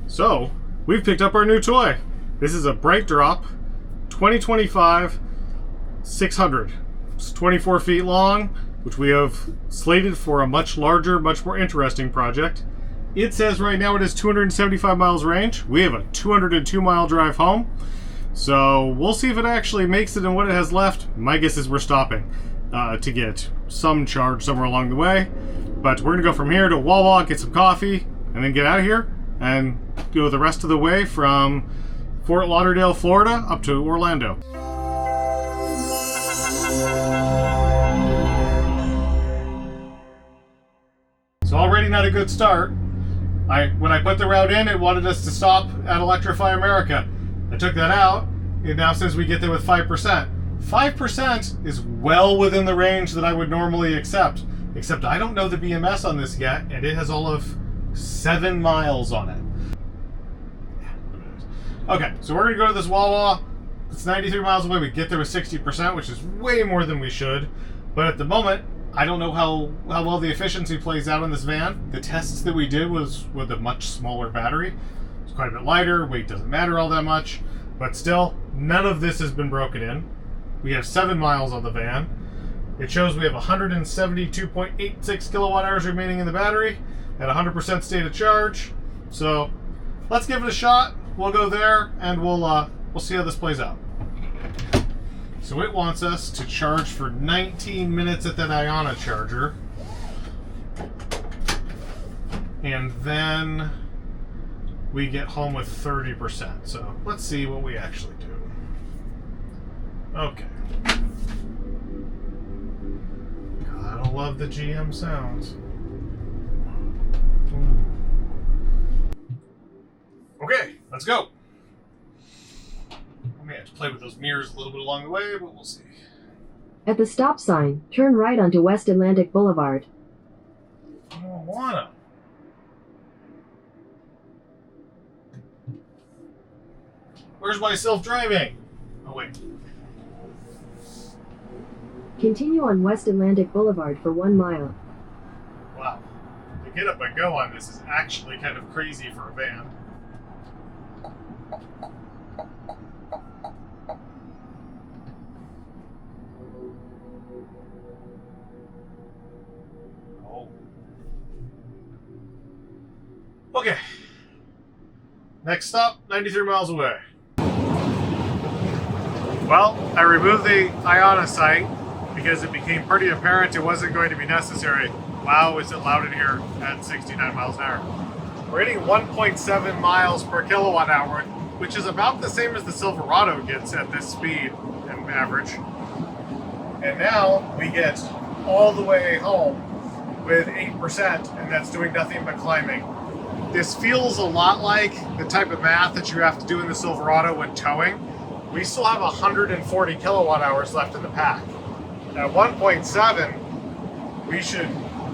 So, we've picked up our new toy. This is a BrightDrop 2025 600. It's 24 feet long, which we have slated for a much larger, much more interesting project. It says right now it has 275 miles range. We have a 202 mile drive home. So we'll see if it actually makes it and what it has left. My guess is we're stopping to get some charge somewhere along the way. But we're gonna go from here to Wawa, get some coffee, and then get out of here and go the rest of the way from Fort Lauderdale, Florida, up to Orlando. So already not a good start. When I put the route in, it wanted us to stop at Electrify America. I took that out. It now says we get there with 5%. 5% is well within the range that I would normally accept. Except I don't know the BMS on this yet, and it has all of 7 miles on it. Okay, so we're gonna go to this Wawa. It's 93 miles away. We get there with 60%, which is way more than we should. But at the moment, I don't know how well the efficiency plays out on this van. The tests that we did was with a much smaller battery. It's quite a bit lighter. Weight doesn't matter all that much. But still, none of this has been broken in. We have 7 miles on the van. It shows we have 172.86 kilowatt hours remaining in the battery at 100% state of charge. So let's give it a shot. We'll go there and we'll see how this plays out. So it wants us to charge for 19 minutes at that Iona charger. And then we get home with 30%. So let's see what we actually do. Okay. Gotta love the GM sounds. Ooh. Okay, let's go. I may have to play with those mirrors a little bit along the way, but we'll see. At the stop sign, turn right onto West Atlantic Boulevard. I don't wanna. Where's my self-driving? Oh, wait. Continue on West Atlantic Boulevard for 1 mile. Wow. The get up and go on this is actually kind of crazy for a van. Oh. Okay. Next stop, 93 miles away. Well, I removed the Iona site because it became pretty apparent it wasn't going to be necessary. Wow, is it loud in here at 69 miles an hour. We're hitting 1.7 miles per kilowatt hour, which is about the same as the Silverado gets at this speed and average. And now we get all the way home with 8%, and that's doing nothing but climbing. This feels a lot like the type of math that you have to do in the Silverado when towing. We still have 140 kilowatt hours left in the pack. At 1.7, we should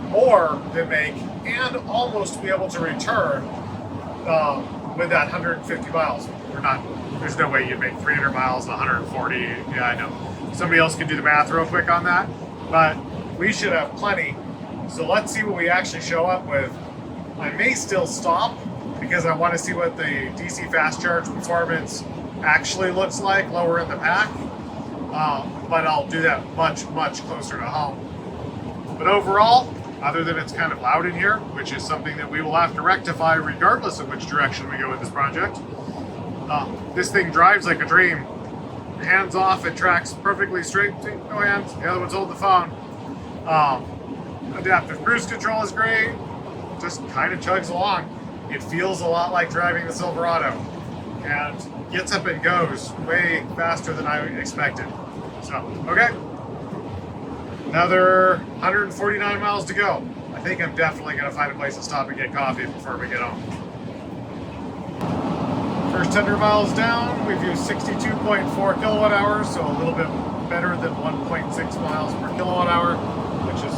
more than make and almost be able to return with that 150 miles. There's no way you'd make 300 miles and 140. Yeah, I know. Somebody else can do the math real quick on that, but we should have plenty. So let's see what we actually show up with. I may still stop because I want to see what the DC fast charge performance actually looks like lower in the pack, but I'll do that much closer to home. But overall, other than it's kind of loud in here, which is something that we will have to rectify regardless of which direction we go with this project, this thing drives like a dream. Hands off, it tracks perfectly straight. No hands, the other one's holding the phone. Adaptive cruise control is great, just kind of chugs along. It feels a lot like driving the Silverado and gets up and goes way faster than I expected. So, okay. Another 149 miles to go. I think I'm definitely going to find a place to stop and get coffee before we get home. First 100 miles down, we've used 62.4 kilowatt hours, so a little bit better than 1.6 miles per kilowatt hour, which is,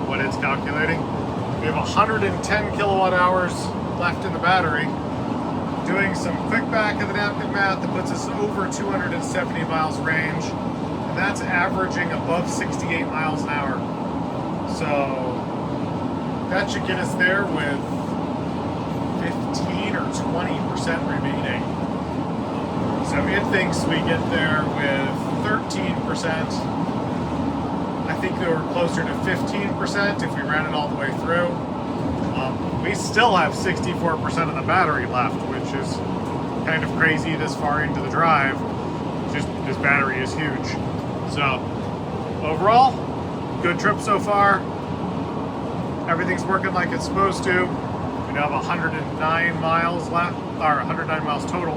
what it's calculating. We have 110 kilowatt hours left in the battery. Doing some quick back of the napkin math, that puts us over 270 miles range, and that's averaging above 68 miles an hour. So that should get us there with 15 or 20 remaining. So it thinks we get there with 13%. I think they were closer to 15% if we ran it all the way through. We still have 64% of the battery left, which is kind of crazy this far into the drive. Just this battery is huge. So overall, good trip so far. Everything's working like it's supposed to. We now have 109 miles left, or 109 miles total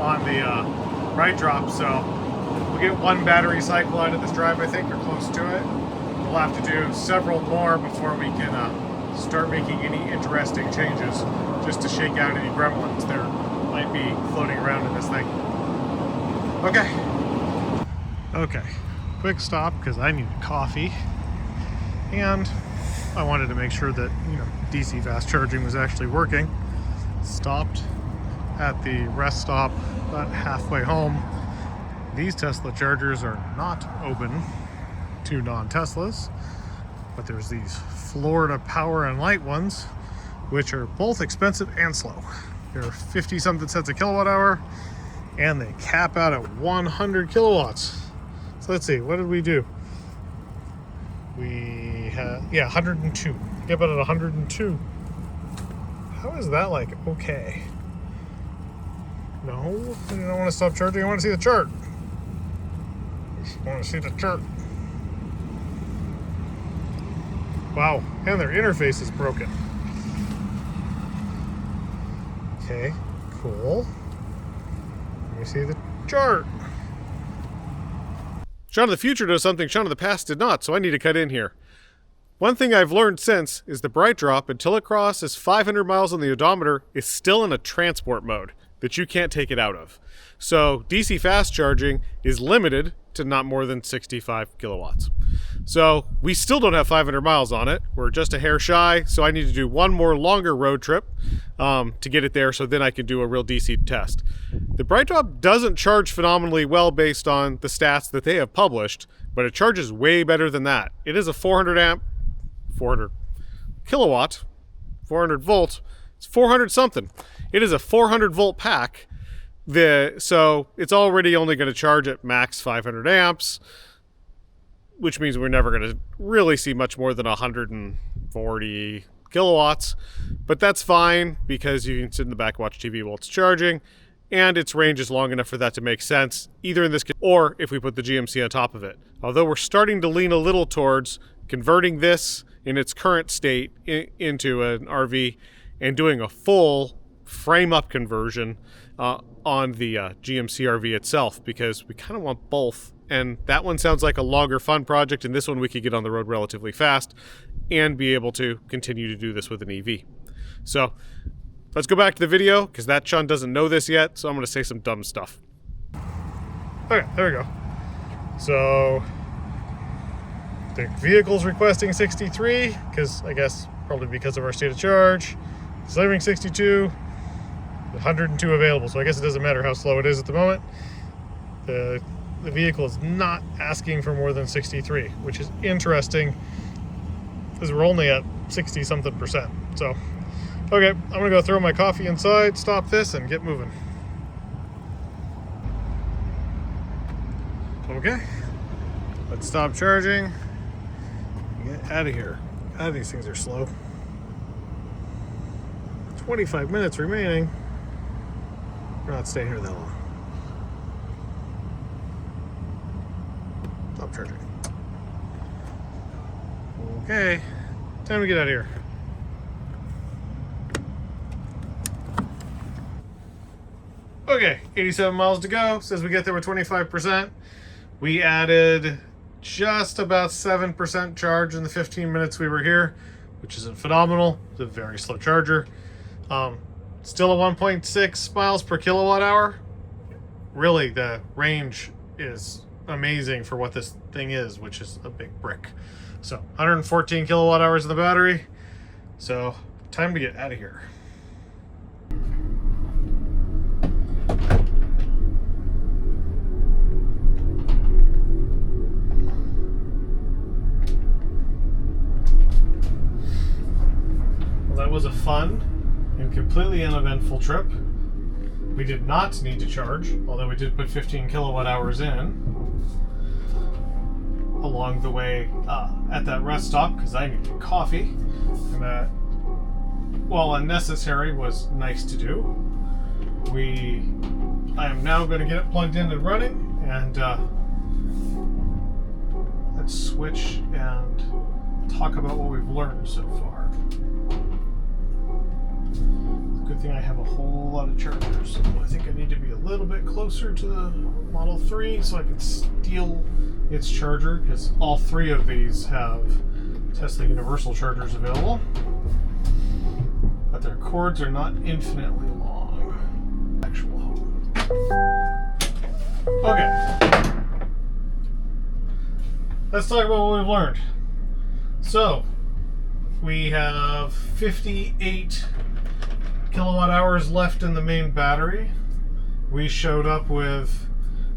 on the BrightDrop. So we'll get one battery cycle out of this drive, I think, or close to it. We'll have to do several more before we can start making any interesting changes, just to shake out any gremlins there might be floating around in this thing. Okay, quick stop because I needed coffee, and I wanted to make sure that, you know, DC fast charging was actually working. Stopped at the rest stop about halfway home. These Tesla chargers are not open to non-Teslas, but there's these Florida Power and Light ones, which are both expensive and slow. They're 50 something cents a kilowatt hour, and they cap out at 100 kilowatts. So let's see, what did we do? We had, 102. Get about at 102. How is that like okay? No, I don't want to stop charging. I want to see the chart. I just want to see the chart. Wow, and their interface is broken. Okay, cool. Let me see the chart. Sean of the future does something Sean of the past did not, so I need to cut in here. One thing I've learned since is the BrightDrop, until it crosses 500 miles on the odometer, is still in a transport mode that you can't take it out of. So DC fast charging is limited to not more than 65 kilowatts. So we still don't have 500 miles on it. We're just a hair shy, so I need to do one more longer road trip to get it there, so then I can do a real DC test. The BrightDrop doesn't charge phenomenally well based on the stats that they have published, but it charges way better than that. It is a 400 kilowatt, 400 volt, it's 400 something. It is a 400 volt pack. So it's already only going to charge at max 500 amps, which means we're never going to really see much more than 140 kilowatts. But that's fine because you can sit in the back, watch TV while it's charging, and its range is long enough for that to make sense, either in this or if we put the GMC on top of it. Although we're starting to lean a little towards converting this in its current state into an RV and doing a full frame-up conversion on the GMC RV itself, because we kind of want both. And that one sounds like a longer fun project, and this one we could get on the road relatively fast and be able to continue to do this with an EV. So let's go back to the video, because that Sean doesn't know this yet, so I'm going to say some dumb stuff. Okay, there we go. So the vehicle's requesting 63, because I guess probably because of our state of charge. Delivering 62, 102 available, so I guess it doesn't matter how slow it is at the moment. The vehicle is not asking for more than 63, which is interesting, because we're only at 60 something percent. So, okay, I'm gonna go throw my coffee inside, stop this, and get moving. Okay, let's stop charging. Get out of here. God, these things are slow. 25 minutes remaining. We're not staying here that long. Stop charging. Okay, time to get out of here. Okay, 87 miles to go. Says we get there with 25%. We added just about 7% charge in the 15 minutes we were here, which isn't phenomenal. It's a very slow charger. Still a 1.6 miles per kilowatt hour. Really, the range is amazing for what this thing is, which is a big brick. So 114 kilowatt hours in the battery. So time to get out of here. Well, that was a fun and completely uneventful trip. We did not need to charge, although we did put 15 kilowatt hours in along the way at that rest stop because I needed coffee, and that, while unnecessary, was nice to do. I am now going to get it plugged in and running, and let's switch and talk about what we've learned so far. Good thing I have a whole lot of chargers. I think I need to be a little bit closer to the Model 3 so I can steal its charger, because all three of these have Tesla Universal chargers available, but their cords are not infinitely long. Actual home. Okay. Let's talk about what we've learned. So, we have 58 kilowatt hours left in the main battery. We showed up with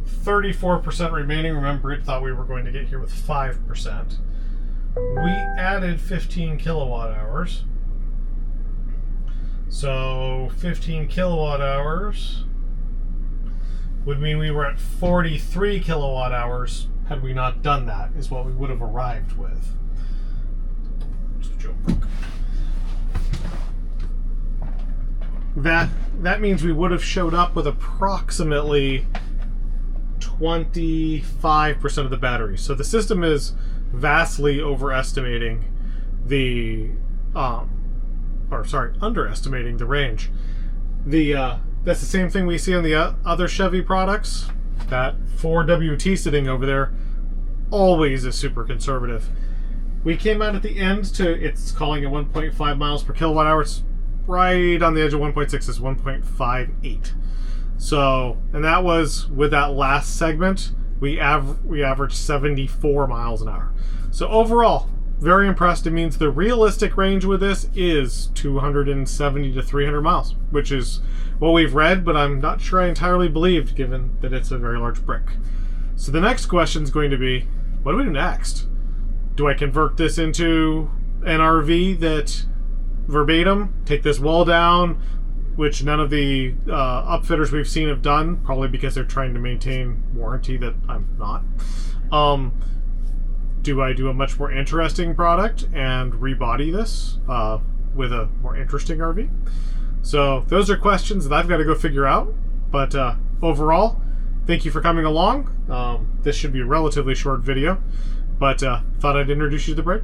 34% remaining. Remember, it thought we were going to get here with 5%. We added 15 kilowatt hours. So 15 kilowatt hours would mean we were at 43 kilowatt hours had we not done that, is what we would have arrived with. That means we would have showed up with approximately 25% of the battery. So the system is vastly overestimating underestimating the range. That's the same thing we see on the other Chevy products. That 4WT sitting over there always is super conservative. We came out at the end to, it's calling it 1.5 miles per kilowatt hour. It's right on the edge of 1.6 is 1.58. So, and that was with that last segment, we averaged 74 miles an hour. So overall, very impressed. It means the realistic range with this is 270 to 300 miles, which is what we've read, but I'm not sure I entirely believed, given that it's a very large brick. So the next question is going to be, what do we do next? Do I convert this into an RV that verbatim, take this wall down, which none of the upfitters we've seen have done, probably because they're trying to maintain warranty that I'm not. Do I do a much more interesting product and rebody this with a more interesting RV? So those are questions that I've got to go figure out. But overall, thank you for coming along. This should be a relatively short video, but thought I'd introduce you to the Brig.